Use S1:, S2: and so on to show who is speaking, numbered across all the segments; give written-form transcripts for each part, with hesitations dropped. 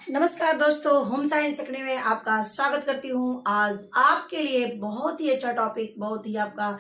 S1: नमस्कार दोस्तों, home science सीखने में आपका स्वागत करती हूँ। आज आपके लिए बहुत ही अच्छा टॉपिक, बहुत ही आपका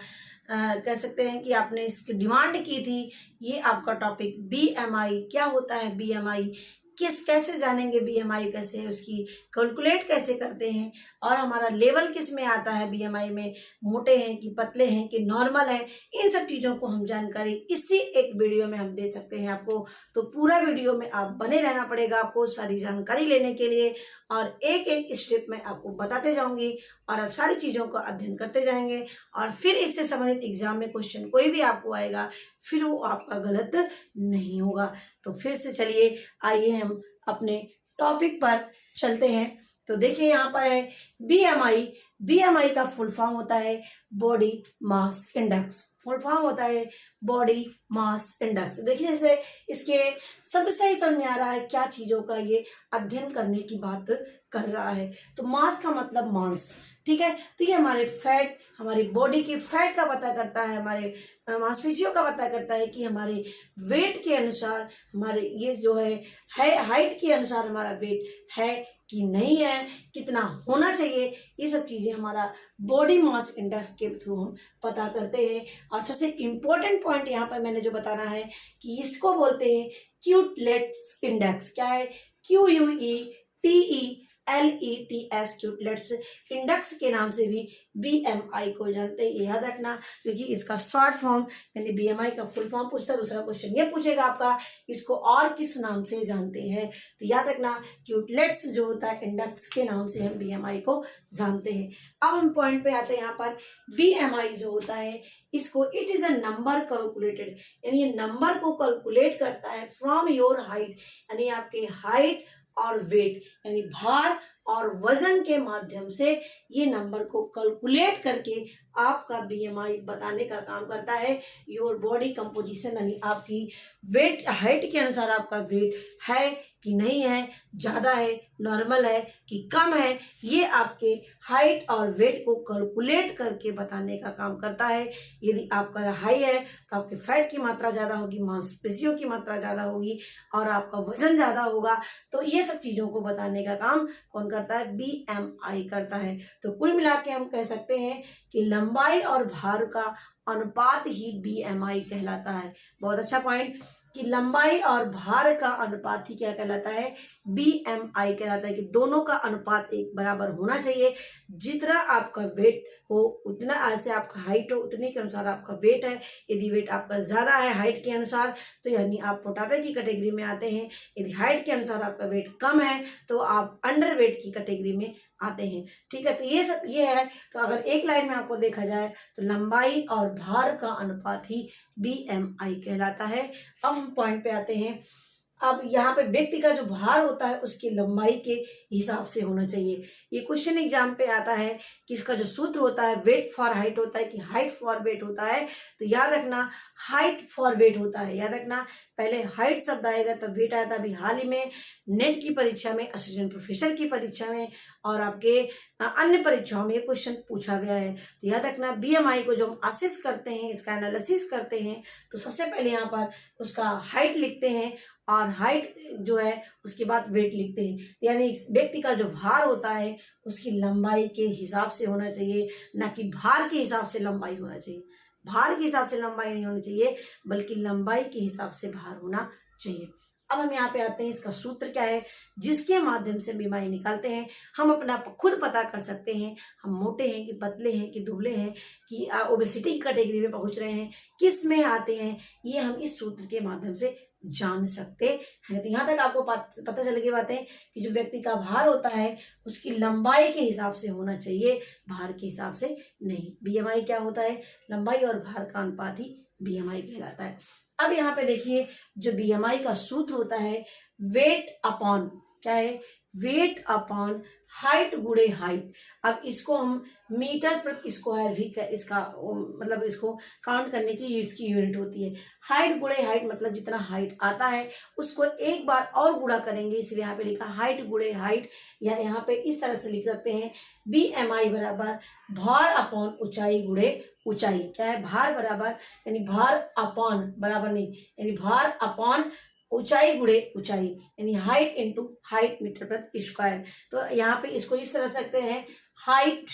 S1: कह सकते हैं कि आपने इसकी डिमांड की थी। ये आपका टॉपिक बीएमआई क्या होता है, बीएमआई कैसे जानेंगे, बीएमआई कैसे उसकी कैलकुलेट कैसे करते हैं और हमारा लेवल किस में आता है, बीएमआई में मोटे हैं कि पतले हैं कि नॉर्मल है, इन सब चीज़ों को हम जानकारी इसी एक वीडियो में हम दे सकते हैं आपको। तो पूरा वीडियो में आप बने रहना पड़ेगा आपको सारी जानकारी लेने के लिए, और एक एक स्टेप में आपको बताते जाऊंगी और आप सारी चीज़ों का अध्ययन करते जाएंगे और फिर इससे संबंधित एग्जाम में क्वेश्चन कोई भी आपको आएगा फिर वो आपका गलत नहीं होगा। तो फिर से चलिए, आइए हम अपने टॉपिक पर चलते हैं। तो देखिए यहाँ पर है बीएमआई। बीएमआई का फुल फॉर्म होता है body mass index. Full form होता है बॉडी मास इंडेक्स। देखिए जैसे इसके शब्द से ही समझ में आ रहा है क्या चीजों का ये अध्ययन करने की बात कर रहा है। तो मास का मतलब मांस, ठीक है। तो ये हमारे फैट, हमारी बॉडी की फैट का पता करता है, हमारे मांसपेशियों का पता करता है कि हमारे वेट के अनुसार, हमारे ये जो है हाइट के अनुसार हमारा वेट है कि नहीं है, कितना होना चाहिए, ये सब चीजें हमारा बॉडी मास इंडेक्स के थ्रू हम पता करते हैं। और सबसे इम्पोर्टेंट पॉइंट यहाँ पर मैंने जो बताना है कि इसको बोलते हैं क्यूटलेट्स इंडेक्स। क्या है? QUETELETS क्यूटलेट्स इंडेक्स के नाम से भी बीएमआई को जानते हैं। याद रखना, क्योंकि इसका शॉर्ट फॉर्म यानी बीएमआई का फुल फॉर्म पूछता है। दूसरा क्वेश्चन ये पूछेगा आपका, इसको और किस नाम से जानते हैं। तो याद रखना, क्यूटलेट्स जो होता है इंडेक्स के नाम से हम बीएमआई को जानते हैं। अब हम पॉइंट पे आते हैं। यहाँ पर बीएमआई जो होता है इसको it is a number calculated, यानी ये नंबर को कैलकुलेट करता है फ्रॉम योर हाइट, यानी आपके हाइट और वेट यानी भार और वजन के माध्यम से ये नंबर को कैलकुलेट करके आपका बीएमआई बताने का काम करता है। योर बॉडी कंपोजिशन यानी आपकी वेट, हाइट के अनुसार आपका वेट है कि नहीं है, ज़्यादा है, नॉर्मल है कि कम है, ये आपके हाइट और वेट को कैलकुलेट करके बताने का काम करता है। यदि आपका हाई है तो आपके फैट की मात्रा ज़्यादा होगी, मांसपेशियों की मात्रा ज़्यादा होगी और आपका वजन ज़्यादा होगा। तो ये सब चीज़ों को बताने का काम कौन करता है? बीएमआई करता है। तो कुल मिला के हम कह सकते हैं कि लंबाई और भार का अनुपात ही बीएमआई कहलाता है। बहुत अच्छा पॉइंट कि लंबाई और भार का अनुपात ही क्या कहलाता है? बीएमआई कहलाता है। कि दोनों का अनुपात एक बराबर होना चाहिए। जितना आपका वेट हो उतना, ऐसे आपका हाइट हो उतने के अनुसार आपका वेट है। यदि वेट आपका ज्यादा है हाइट के अनुसार तो यानी आप मोटापे की कैटेगरी में आते हैं। यदि हाइट के अनुसार आपका वेट कम है तो आप अंडर वेट की कैटेगरी में आते हैं। ठीक है, तो ये सब ये है। तो अगर एक लाइन में आपको देखा जाए तो लंबाई और भार का अनुपात ही बीएमआई कहलाता है। अब हम पॉइंट पे आते हैं। अब यहाँ पे व्यक्ति का जो भार होता है उसकी लंबाई के हिसाब से होना चाहिए। ये क्वेश्चन एग्जाम पे आता है कि इसका जो सूत्र होता है वेट फॉर हाइट होता है कि हाइट फॉर वेट होता है। तो याद रखना हाइट फॉर वेट होता है। याद रखना, पहले हाइट शब्द आएगा तब वेट आया था। अभी हाल ही में नेट की परीक्षा में, असिस्टेंट प्रोफेसर की परीक्षा में और आपके अन्य परीक्षाओं में ये क्वेश्चन पूछा गया है। तो याद रखना बीएमआई को जो हम असेस करते हैं, इसका एनालिसिस करते हैं, तो सबसे पहले यहाँ पर उसका हाइट लिखते हैं और हाइट जो है उसके बाद वेट लिखते हैं। यानी व्यक्ति का जो भार होता है उसकी लंबाई के हिसाब से होना चाहिए, ना कि भार के हिसाब से लंबाई होना चाहिए। भार के हिसाब से लंबाई नहीं होनी चाहिए बल्कि लंबाई के हिसाब से भार होना चाहिए। अब हम यहाँ पे आते हैं, इसका सूत्र क्या है जिसके माध्यम से बीएमआई निकालते हैं। हम अपना खुद पता कर सकते हैं हम मोटे हैं कि पतले हैं कि दुबले हैं कि ओबेसिटी की कैटेगरी में पहुंच रहे हैं, किस में आते हैं, ये हम इस सूत्र के माध्यम से जान सकते हैं। तो यहाँ तक आपको पता चल गई बातें कि जो व्यक्ति का भार होता है उसकी लंबाई के हिसाब से होना चाहिए, भार के हिसाब से नहीं। बीएमआई क्या होता है? लंबाई और भार का अनुपात ही बीएमआई कहलाता है। अब यहाँ पे देखिए जो बीएमआई का सूत्र होता है वेट अपॉन, क्या है? वेट अपॉन हाइट गुणे हाइट। अब इसको हम मीटर प्रति स्क्वायर भी इसका मतलब इसको काउंट करने की इसकी यूनिट होती है। हाइट गुणे हाइट मतलब जितना हाइट आता है उसको एक बार और गुणा करेंगे, इसलिए यहाँ पे लिखा हाइट गुणे हाइट। या यहाँ पे इस तरह से लिख सकते हैं बीएमआई बराबर भार अपॉन ऊंचाई गुणे ऊंचाई। क्या है? भार बराबर यानी भार अपॉन, बराबर नहीं, यानी भार अपॉन ऊंचाई गुणे ऊंचाई, यानी हाइट इंटू हाइट मीटर प्रति स्क्वायर। तो यहाँ पे इसको इस तरह से रखते हैं, हाइट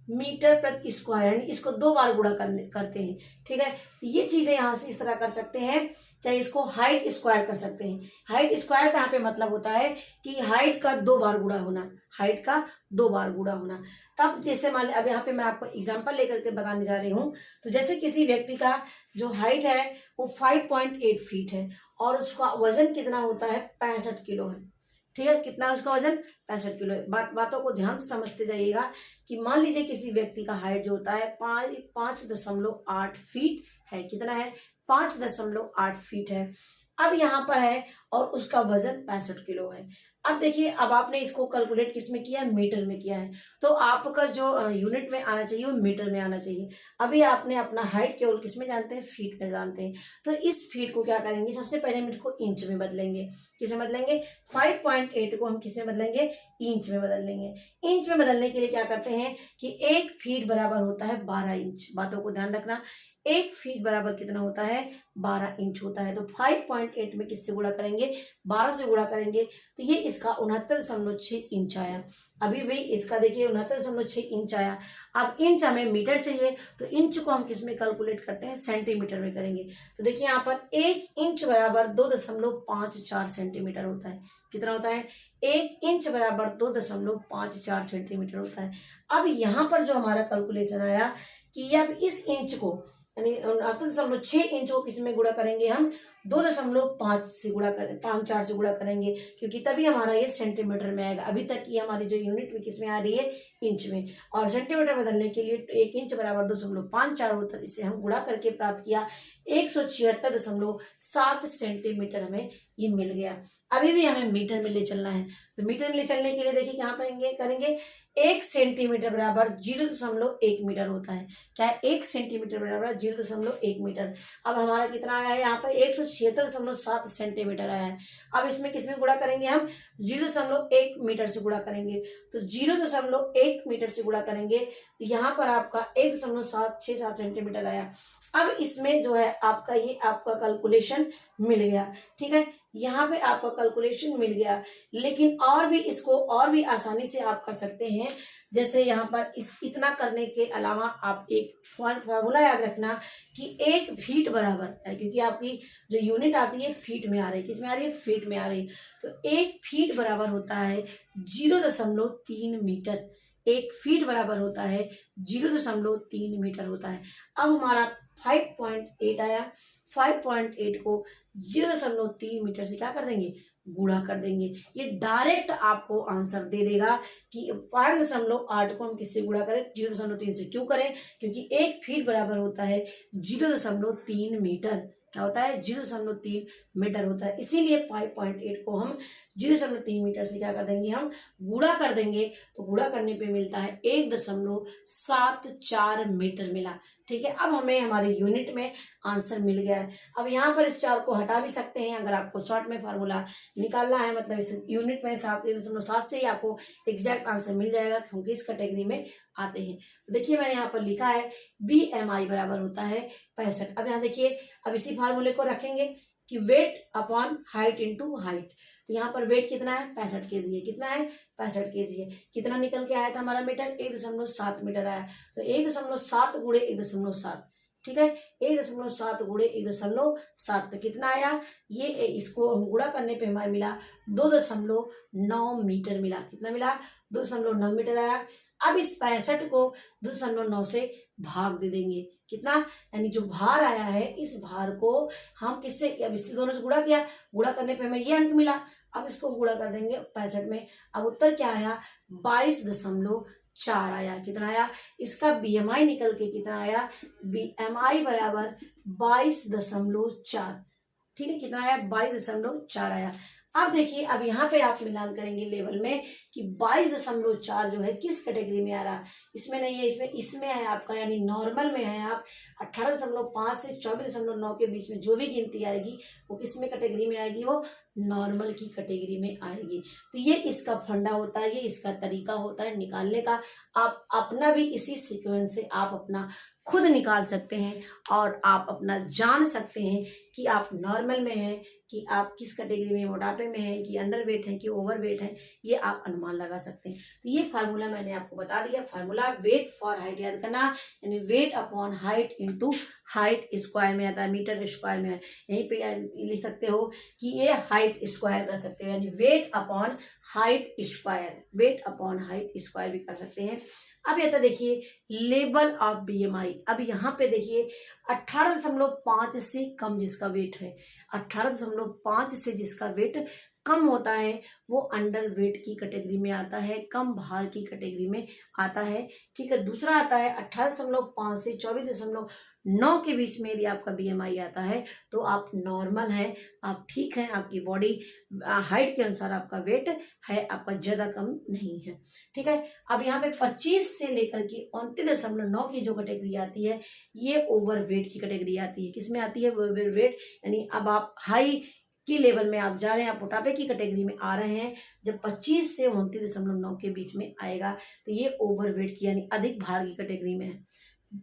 S1: मीटर प्रति स्क्वायर, यानी इसको 2 बार गुणा करते हैं। ठीक है, ये चीजें यहाँ से इस तरह कर सकते हैं, चाहे इसको हाइट स्क्वायर कर सकते हैं। हाइट स्क्वायर का यहाँ पे मतलब होता है कि हाइट का 2 बार गुणा होना, हाइट का 2 बार गुणा होना। तब जैसे मान अब यहाँ पे मैं आपको एग्जांपल लेकर के बताने जा रही हूँ। तो जैसे किसी व्यक्ति का जो हाइट है वो 5.8 फीट है और उसका वजन कितना होता है, 65 किलो है। ठीक है, कितना उसका वजन, 65 किलो है। बातों को ध्यान से समझते जाइएगा कि मान लीजिए किसी व्यक्ति का हाइट जो होता है 5.8 फीट है, कितना है, 5.8 फीट है। अब यहाँ पर है और उसका वजन 65 किलो है। अब देखिए, अब आपने इसको कैलकुलेट किस में किया है, मीटर में किया है। तो आपका जो यूनिट में आना चाहिए वो मीटर में आना चाहिए। अभी आपने अपना हाइट केवल किस में जानते हैं, फीट में जानते हैं। तो इस फीट को क्या करेंगे, सबसे पहले हम इसको इंच में बदलेंगे। किस में बदलेंगे, 5.8 को हम किस में बदलेंगे, इंच में बदल लेंगे। इंच में बदलने के लिए क्या करते हैं कि 1 फीट बराबर होता है 12 इंच। बातों को ध्यान रखना, 1 फीट बराबर कितना होता है, 12 इंच होता है। तो 5.8 में किससे गुणा करेंगे, 12 से गुणा करेंगे, तो ये इसका 69.6 इंच आया। अभी भी इसका देखिए 69.6 इंच आया। अब इंच हमें मीटर चाहिए, तो इंच को हम किस में कैलकुलेट करते हैं, सेंटीमीटर में करेंगे। तो देखिए यहाँ पर 1 इंच बराबर 2.54 सेंटीमीटर होता है। कितना होता है, 1 इंच बराबर 2.54 सेंटीमीटर होता है। अब यहाँ पर जो हमारा कैलकुलेशन आया कि अब इस इंच को यानी 68.6 इंच को किस में गुणा करेंगे, हम 2.5 से गुणा करें, 5-4 से गुणा करेंगे, क्योंकि तभी हमारा ये सेंटीमीटर में आएगा। अभी तक ये हमारी जो यूनिट में किस में आ रही है, इंच में। और सेंटीमीटर बदलने के लिए 1 इंच बराबर 2.54 होता है, इसे हम गुणा करके प्राप्त किया 176.7 सेंटीमीटर हमें ये मिल गया। अभी भी हमें मीटर में ले चलना है, तो मीटर में ले चलने के लिए देखिए क्या करेंगे, 1 सेंटीमीटर बराबर 0.1 मीटर होता है। क्या है, 1 सेंटीमीटर बराबर 0.1 मीटर। अब हमारा कितना आया है, यहाँ पर 176.7 सेंटीमीटर आया है। अब इसमें किसमें गुणा करेंगे, हम 0.1 मीटर से गुणा करेंगे। तो 0.1 मीटर से गुणा करेंगे तो यहाँ पर आपका 1.767 सेंटीमीटर आया। अब इसमें जो है आपका ये आपका कैलकुलेशन मिल गया। ठीक है, यहाँ पे आपका कैलकुलेशन मिल गया, लेकिन और भी इसको और भी आसानी से आप कर सकते हैं। जैसे यहाँ पर इतना करने के अलावा आप एक फॉर्मूला याद रखना कि 1 फीट बराबर है, क्योंकि आपकी जो यूनिट आती है फीट में आ रही है, किस में आ रही है, फीट में आ रही है। तो 1 फीट बराबर होता है 0.3 मीटर। 1 फीट बराबर होता है 0.3 मीटर होता है। अब हमारा 5.8 आया, 5.8 को 0.3 मीटर से क्या कर देंगे, गुणा कर देंगे। ये डायरेक्ट आपको आंसर दे देगा कि 5.8 को हम किससे गुणा करें, 0.3 से। क्यों करें, क्योंकि 1 फीट बराबर होता है 0.3 मीटर। क्या होता है, 0.3 मीटर होता है। इसीलिए 5.8 को हम 0.3 मीटर से क्या कर देंगे, हम गुणा कर देंगे। तो गुणा करने पे मिलता है 1.74 मीटर मिला। ठीक है, अब हमें हमारे यूनिट में आंसर मिल गया है। अब यहाँ पर इस 4 को हटा भी सकते हैं अगर आपको शॉर्ट में फार्मूला निकालना है, मतलब इस यूनिट में 7.7 से ही आपको एग्जैक्ट आंसर मिल जाएगा कि हम किस कैटेगरी में आते हैं। तो देखिए मैंने यहाँ पर लिखा है BMI बराबर होता है 65। अब यहाँ देखिए, अब इसी फार्मूले को रखेंगे कि weight upon height into height. तो यहाँ पर वेट कितना है, 65 kg है। कितना है, 65 kg है। कितना निकल के आया था हमारा मीटर, 1.7 मीटर आया। तो 1.7 गुणे 1.7, ठीक है, 1.7 गुणे 1.7 तो कितना आया, ये इसको हम गुणा करने पे हमारे मिला 2.9 मीटर मिला। कितना मिला, 2.9 मीटर आया। अब इस 65 को 2.9 से भाग दे देंगे। कितना, यानी जो भार आया है इस भार को हम किससे, अब इससे दोनों से गुणा किया, गुणा करने पे हमें ये अंक मिला। अब इसको गुणा कर देंगे 65 में। अब उत्तर क्या आया, 22.4 आया। कितना आया, इसका BMI निकल के कितना आया, BMI बराबर 22.4। ठीक है, कितना आया, 22.4 आया। अब देखिए, अब यहाँ पे आप मिलान करेंगे लेवल में कि 22.4 जो है किस कैटेगरी में आ रहा है। इसमें नहीं है, इसमें है आपका, यानी नॉर्मल में है। आप 18.5 से 24.9 के बीच में जो भी गिनती आएगी वो किस में कैटेगरी में आएगी, वो नॉर्मल की कैटेगरी में आएगी। तो ये इसका फंडा होता है, ये इसका तरीका होता है निकालने का। आप अपना भी इसी सीक्वेंस से आप अपना खुद निकाल सकते हैं और आप अपना जान सकते हैं कि आप नॉर्मल में हैं, कि आप किस कैटेगरी में, मोटापे में हैं, कि अंडरवेट हैं, कि ओवरवेट हैं, ये आप अनुमान लगा सकते हैं। तो ये फार्मूला मैंने आपको बता दिया। फार्मूला वेट फॉर हाइट याद करना, यानी weight upon height into height square में आता है, मीटर स्क्वायर में है। यहीं पे लिख सकते हो कि ये हाइट स्क्वायर कर सकते हो, यानी weight upon height square, weight upon height square भी कर सकते हैं। अब ये तो देखिए लेवल ऑफ बीएमआई। अब यहाँ पे देखिए 18.5 से कम जिसका वेट है, 18.5 से जिसका वेट कम होता है वो अंडर वेट की कैटेगरी में आता है, कम भार की कैटेगरी में आता है। ठीक है, दूसरा आता है 18.5 से 24.9 के बीच में यदि आपका बीएमआई आता है तो आप नॉर्मल हैं, आप ठीक हैं, आपकी बॉडी हाइट के अनुसार आपका वेट है, आपका ज्यादा कम नहीं है। ठीक है, अब यहाँ पे 25 से लेकर के 29.9 की जो कैटेगरी आती है ये ओवरवेट की कैटेगरी आती है। किसमें आती है? ओवरवेट, यानी अब आप हाई की लेवल में आप जा रहे हैं, आप मोटापे की कैटेगरी में आ रहे हैं। जब 25 से 29.9 के बीच में आएगा तो ये ओवरवेट की यानी अधिक भार की कैटेगरी में है।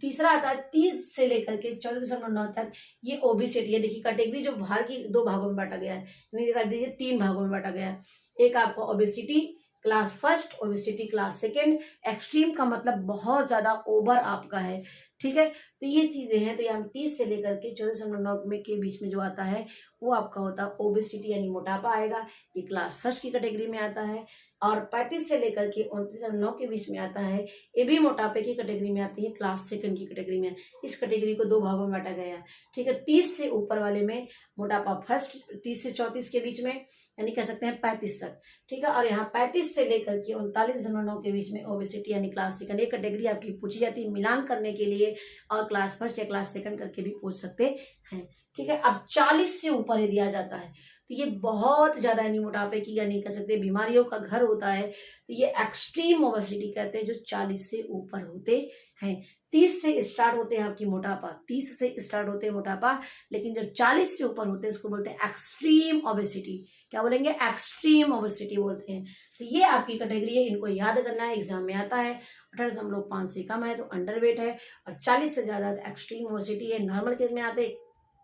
S1: तीसरा आता है 30 से लेकर के 14.9 तक, ये ओबेसिटी है। देखिए कैटेगरी जो भार की दो भागों में बांटा गया है, यानी दिखा दीजिए 3 भागों में बांटा गया है। एक आपका obesity class first, obesity class second. Extreme का मतलब बहुत ज्यादा ओवर आपका है। ठीक है, तो ये चीजें हैं। तो यहाँ 30 से लेकर के 14.9 में के बीच में जो आता है वो आपका होता है ओबेसिटी यानी मोटापा आएगा, ये क्लास फर्स्ट की कैटेगरी में आता है। और 35 से लेकर के 29.9 के बीच में आता है, ये भी मोटापे की कैटेगरी में आती है, क्लास सेकंड की कैटेगरी में। इस कैटेगरी को 2 भागों में बांटा गया है। ठीक है, 30 से ऊपर वाले में मोटापा फर्स्ट, 30 से 34 के बीच में, यानी कह सकते हैं 35 तक। ठीक है, और यहाँ 35 से लेकर के 39.9 के बीच में ओबेसिटी यानी क्लास सेकंड। ये कैटेगरी आपकी पूछी जाती है मिलान करने के लिए, और क्लास फर्स्ट या क्लास सेकंड करके भी पूछ सकते हैं। ठीक है, अब 40 से ऊपर यदि आ जाता है तो ये बहुत ज्यादा यानी मोटापे की यानी कह सकते हैं बीमारियों का घर होता है। तो ये एक्सट्रीम ओबेसिटी कहते हैं, जो 40 से ऊपर होते हैं। 30 से स्टार्ट होते हैं आपकी मोटापा, 30 से स्टार्ट होते हैं मोटापा, लेकिन जब 40 से ऊपर होते हैं उसको बोलते हैं एक्सट्रीम ओबेसिटी। क्या बोलेंगे? एक्सट्रीम ओबेसिटी बोलते हैं। तो ये आपकी कैटेगरी है, इनको याद करना है, एग्जाम में आता है। 18.5 से कम है तो अंडरवेट है, और 40 से ज्यादा एक्सट्रीम ओबेसिटी है, नॉर्मल केस में आते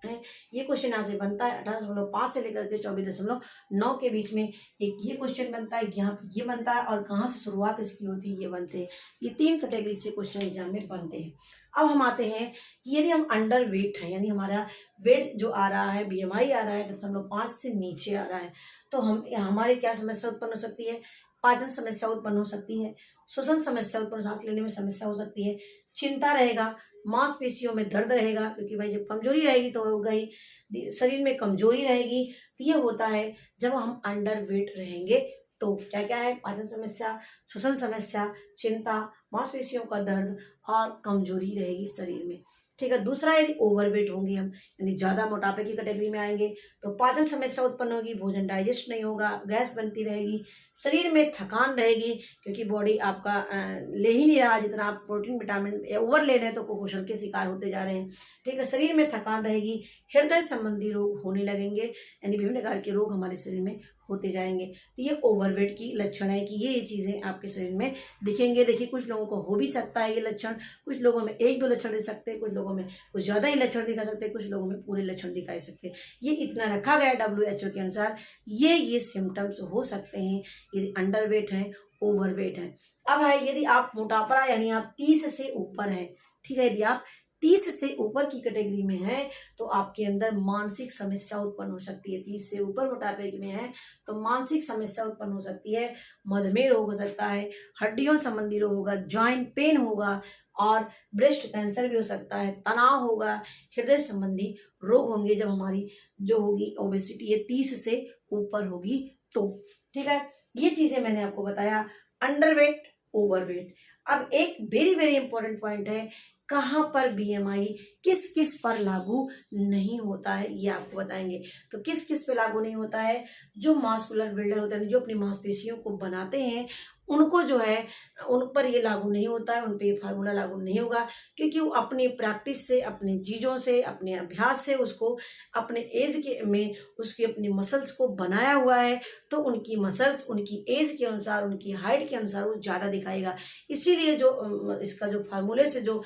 S1: हैं। ये क्वेश्चन यहाँ से बनता है 18.5 से लेकर के 24.9 के बीच में एक ये क्वेश्चन बनता है, यहाँ पे ये बनता है, और कहाँ से शुरुआत इसकी होती है ये बनते हैं। ये 3 कैटेगरी से क्वेश्चन एग्जाम में बनते हैं। अब हम आते हैं कि यदि हम अंडर वेट है, यानी हमारा वेट जो आ रहा है, बीएमआई आ रहा है 5 से नीचे आ रहा है, तो हम हमारी क्या समस्या उत्पन्न हो सकती है? पाचन समस्या उत्पन्न हो सकती है, श्वसन समस्या उत्पन्न, सांस लेने में समस्या हो सकती है, चिंता रहेगा, मांसपेशियों में दर्द रहेगा, क्योंकि भाई जब कमजोरी रहेगी तो होगा ही, शरीर में कमजोरी रहेगी। तो ये होता है जब हम अंडर वेट रहेंगे। तो क्या क्या है? पाचन समस्या, श्वसन समस्या, चिंता, मांसपेशियों का दर्द और कमजोरी रहेगी शरीर में। ठीक है, दूसरा यदि ओवरवेट होंगे हम, यानी ज्यादा मोटापे की कैटेगरी में आएंगे, तो पाचन समस्या उत्पन्न होगी, भोजन डाइजेस्ट नहीं होगा, गैस बनती रहेगी, शरीर में थकान रहेगी, क्योंकि बॉडी आपका ले ही नहीं रहा जितना आप प्रोटीन विटामिन ओवर ले रहे हैं, तो कुपोषण के शिकार होते जा रहे हैं। ठीक है, शरीर में थकान रहेगी, हृदय संबंधी रोग होने लगेंगे, यानी विभिन्न प्रकार के रोग हमारे शरीर में होते जाएंगे। तो ये ओवरवेट की लक्षण है कि ये चीजें आपके शरीर में दिखेंगे। देखिए कुछ लोगों को हो भी सकता है ये लक्षण, कुछ लोगों में 1-2 लक्षण दिख सकते हैं, कुछ लोगों में कुछ ज्यादा ही लक्षण दिखा सकते हैं, कुछ लोगों में पूरे लक्षण दिखाई सकते हैं। ये इतना रखा गया है WHO के अनुसार, ये सिम्टम्स हो सकते हैं यदि अंडरवेट है, ओवरवेट है। अब है यदि आप मोटापा यानी आप 30 से ऊपर है, ठीक है, यदि आप 30 से ऊपर की कैटेगरी में है तो आपके अंदर मानसिक समस्या उत्पन्न हो सकती है। 30 से ऊपर मोटापे में है तो मानसिक समस्या उत्पन्न हो सकती है, मधुमेह रोग हो सकता है, हड्डियों संबंधी रोग होगा, जॉइंट पेन होगा, और ब्रेस्ट कैंसर भी हो सकता है, तनाव होगा, हृदय संबंधी रोग होंगे जब हमारी जो होगी ओबेसिटी ये 30 से ऊपर होगी तो। ठीक है, ये चीजें मैंने आपको बताया, अंडरवेट, ओवरवेट। अब एक वेरी वेरी इंपॉर्टेंट पॉइंट है, कहाँ पर बीएमआई किस किस पर लागू नहीं होता है ये आपको बताएंगे। तो किस किस पे लागू नहीं होता है, जो मस्कुलर बिल्डर होते हैं, जो अपनी मांसपेशियों को बनाते हैं, उनको जो है उन पर ये लागू नहीं होता है, उन पे ये फार्मूला लागू नहीं होगा, क्योंकि वो अपनी प्रैक्टिस से, अपनी चीज़ों से, अपने अभ्यास से उसको अपने एज के में उसकी अपनी मसल्स को बनाया हुआ है। तो उनकी मसल्स उनकी एज के अनुसार, उनकी हाइट के अनुसार वो ज़्यादा दिखाएगा। इसीलिए जो इसका जो फार्मूले से जो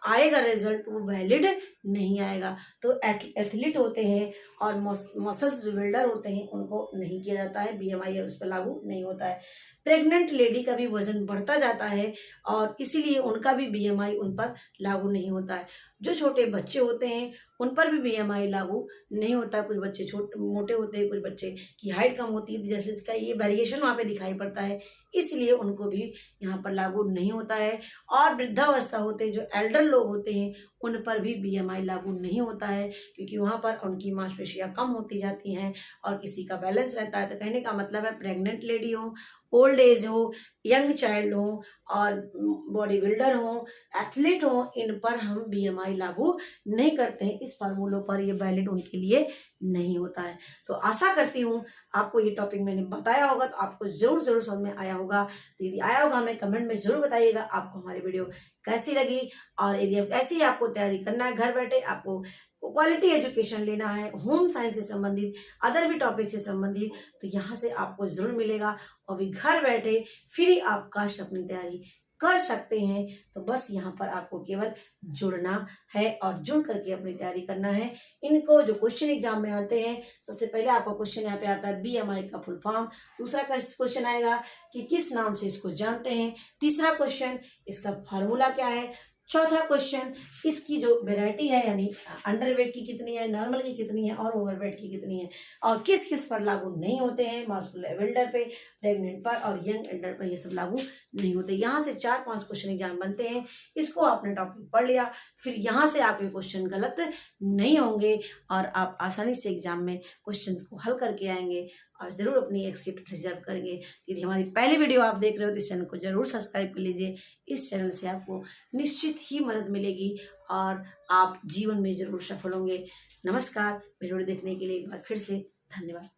S1: आएगा रिजल्ट वो वैलिड नहीं आएगा। तो एथलीट होते हैं और मसल्स जो बिल्डर होते हैं उनको नहीं किया जाता है, बीएमआई उस पर लागू नहीं होता है। प्रेग्नेंट लेडी का भी वजन बढ़ता जाता है और इसीलिए उनका भी बीएमआई उन पर लागू नहीं होता है। जो छोटे बच्चे होते हैं उन पर भी बीएमआई लागू नहीं होता। कुछ बच्चे छोटे मोटे होते हैं, कुछ बच्चे की हाइट कम होती है, जैसे इसका ये वेरिएशन वहाँ पे दिखाई पड़ता है, इसलिए उनको भी यहाँ पर लागू नहीं होता है। और वृद्धावस्था होते हैं, जो एल्डर लोग होते हैं, उन पर भी बीएमआई लागू नहीं होता है, क्योंकि वहाँ पर उनकी मांसपेशियाँ कम होती जाती हैं और किसी का बैलेंस रहता है। तो कहने का मतलब है प्रेग्नेंट लेडी हो, ओल्ड एज हो, यंग चाइल्ड हो और बॉडी बिल्डर हो, एथलीट हो, इन पर हम बीएमआई लागू नहीं करते हैं। इस फार्मूलों पर ये वैलिड उनके लिए नहीं होता है। तो आशा करती हूँ आपको ये टॉपिक मैंने बताया होगा तो आपको जरूर जरूर समझ में आया होगा। तो यदि आया होगा हमें कमेंट में जरूर बताइएगा आपको हमारी वीडियो कैसी लगी। और यदि अब ऐसी ही आपको तैयारी करना है, घर बैठे आपको क्वालिटी एजुकेशन लेना है, होम साइंस से संबंधित, अदर भी टॉपिक से संबंधित, तो यहाँ से आपको जरूर मिलेगा और भी घर बैठे फ्री ऑफ कास्ट अपनी तैयारी कर सकते हैं। तो बस यहाँ पर आपको केवल जुड़ना है और जुड़ करके अपनी तैयारी करना है। इनको जो क्वेश्चन एग्जाम में आते हैं, सबसे पहले आपका क्वेश्चन यहाँ पे आता है बीएमआई का फुल फॉर्म। दूसरा क्वेश्चन आएगा कि किस नाम से इसको जानते हैं। तीसरा क्वेश्चन इसका फार्मूला क्या है। चौथा क्वेश्चन इसकी जो वेराइटी है, यानी अंडरवेट की कितनी है, नॉर्मल की कितनी है और ओवरवेट की कितनी है, और किस किस पर लागू नहीं होते हैं, मस्कुलर बिल्डर पे, प्रेग्नेंट पर और यंग एल्डर पर ये सब लागू नहीं होते। यहाँ से 4-5 क्वेश्चन एग्जाम बनते हैं। इसको आपने टॉपिक पढ़ लिया, फिर यहाँ से आपके क्वेश्चन गलत नहीं होंगे और आप आसानी से एग्जाम में क्वेश्चन को हल करके आएंगे और जरूर अपनी एक सीट रिजर्व करेंगे। यदि हमारी पहली वीडियो आप देख रहे हो तो इस चैनल को जरूर सब्सक्राइब कर लीजिए। इस चैनल से आपको निश्चित ही मदद मिलेगी और आप जीवन में जरूर सफल होंगे। नमस्कार, वीडियो देखने के लिए एक बार फिर से धन्यवाद।